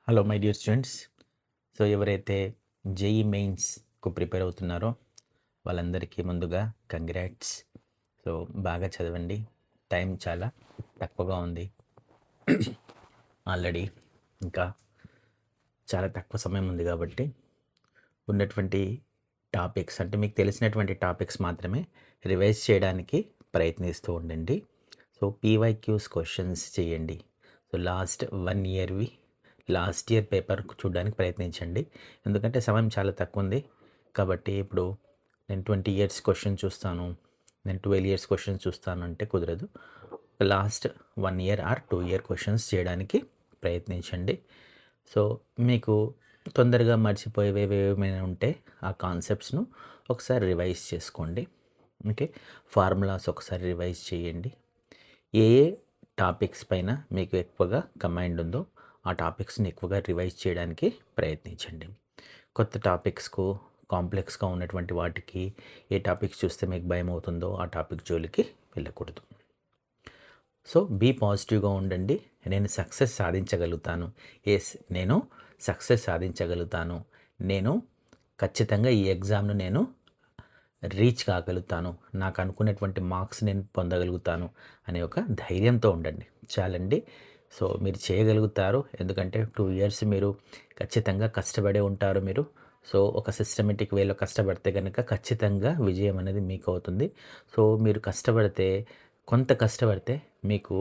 Hello my dear students. So ఎవరైతే JEE మెయిన్స్కు prepare అవుతున్నారో వాళ్ళందరికీ ముందుగా కంగ్రాట్స్. సో బాగా చదవండి. టైం చాలా తక్కువగా ఉంది. ఆల్రెడీ ఇంకా చాలా తక్కువ సమయం ఉంది కాబట్టి ఉన్నటువంటి టాపిక్స్ అంటే మీకు తెలిసినటువంటి టాపిక్స్ మాత్రమే రివైజ్ చేయడానికి ప్రయత్నిస్తూ ఉండండి. సో పీవైక్యూస్ క్వశ్చన్స్ చేయండి. సో లాస్ట్ 1 ఇయర్వి లాస్ట్ ఇయర్ పేపర్ చూడడానికి ప్రయత్నించండి. ఎందుకంటే సమయం చాలా తక్కువ ఉంది కాబట్టి ఇప్పుడు నేను 20 ఇయర్స్ క్వశ్చన్ చూస్తాను, నేను 12 ఇయర్స్ క్వశ్చన్స్ చూస్తాను అంటే కుదరదు. Last 1 year are 2 year questions చేయడానికి ప్రయత్నించండి. సో మీకు తొందరగా మర్చిపోయేవి ఏమైనా ఉంటే ఆ కాన్సెప్ట్స్ను ఒకసారి రివైజ్ చేసుకోండి. ఓకే, ఫార్ములాస్ ఒకసారి రివైజ్ చేయండి. ఏ ఏ టాపిక్స్ పైన మీకు ఎక్కువగా కమాండ్ ఉందో ఆ టాపిక్స్ని ఎక్కువగా రివైజ్ చేయడానికి ప్రయత్నించండి. కొత్త టాపిక్స్కు కాంప్లెక్స్గా ఉన్నటువంటి వాటికి ఏ టాపిక్స్ చూస్తే మీకు భయం అవుతుందో ఆ టాపిక్ జోలికి వెళ్ళకూడదు. సో బీ పాజిటివ్గా ఉండండి. నేను సక్సెస్ సాధించగలుగుతాను. ఎస్, నేను సక్సెస్ సాధించగలుగుతాను. నేను ఖచ్చితంగా ఈ ఎగ్జామ్ను నేను రీచ్ కాగలుగుతాను. నాకు అనుకున్నటువంటి మార్క్స్ నేను పొందగలుగుతాను అనే ఒక ధైర్యంతో ఉండండి. చాలండి. సో మీరు చేయగలుగుతారు. ఎందుకంటే 2 ఇయర్స్ మీరు ఖచ్చితంగా కష్టపడే ఉంటారు. మీరు సో ఒక సిస్టమేటిక్ వేలో కష్టపడితే కనుక ఖచ్చితంగా విజయం అనేది మీకు అవుతుంది. సో మీరు కష్టపడితే కొంత కష్టపడితే మీకు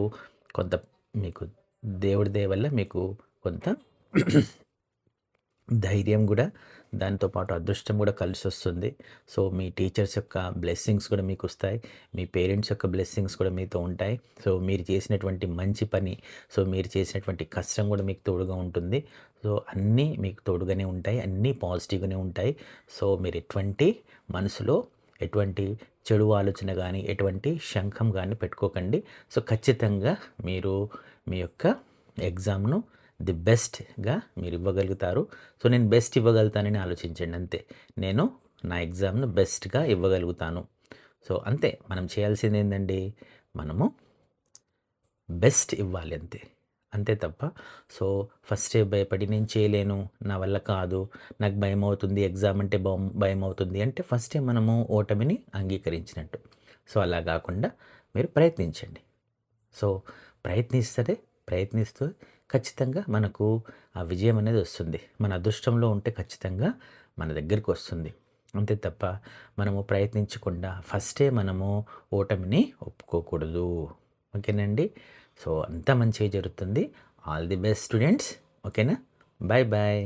కొంత మీకు దేవుడి దయ వల్ల మీకు కొంత ధైర్యం కూడా దాంతోపాటు అదృష్టం కూడా కలిసి వస్తుంది. సో మీ టీచర్స్ యొక్క బ్లెస్సింగ్స్ కూడా మీకు వస్తాయి. మీ పేరెంట్స్ యొక్క బ్లెస్సింగ్స్ కూడా మీతో ఉంటాయి. సో మీరు చేసినటువంటి మంచి పని, సో మీరు చేసినటువంటి కష్టం కూడా మీకు తోడుగా ఉంటుంది. సో అన్నీ మీకు తోడుగానే ఉంటాయి, అన్నీ పాజిటివ్గానే ఉంటాయి. సో మీరు ఎటువంటి మనసులో ఎటువంటి చెడు ఆలోచన కానీ ఎటువంటి శంఖం కానీ పెట్టుకోకండి. సో ఖచ్చితంగా మీరు మీ యొక్క ఎగ్జామ్ను ది బెస్ట్గా మీరు ఇవ్వగలుగుతారు. సో నేను బెస్ట్ ఇవ్వగలుగుతానని ఆలోచించండి అంతే. నేను నా ఎగ్జామ్ను బెస్ట్గా ఇవ్వగలుగుతాను. సో అంతే, మనం చేయాల్సింది ఏంటండి, మనము బెస్ట్ ఇవ్వాలి అంతే. అంతే తప్ప సో ఫస్టే భయపడి నేను చేయలేను, నా వల్ల కాదు, నాకు భయం అవుతుంది, ఎగ్జామ్ అంటే భయం అవుతుంది అంటే ఫస్టే మనము ఓటమిని అంగీకరించినట్టు. సో అలా కాకుండా మీరు ప్రయత్నించండి. సో ప్రయత్నిస్తూ ఖచ్చితంగా మనకు ఆ విజయం అనేది వస్తుంది. మన అదృష్టంలో ఉంటే ఖచ్చితంగా మన దగ్గరికి వస్తుంది. అంతే తప్ప మనము ప్రయత్నించకుండా ఫస్టే మనము ఓటమిని ఒప్పుకోకూడదు. ఓకేనండి. సో అంతా మంచిగా జరుగుతుంది. All the best students. ఓకేనా? Bye bye.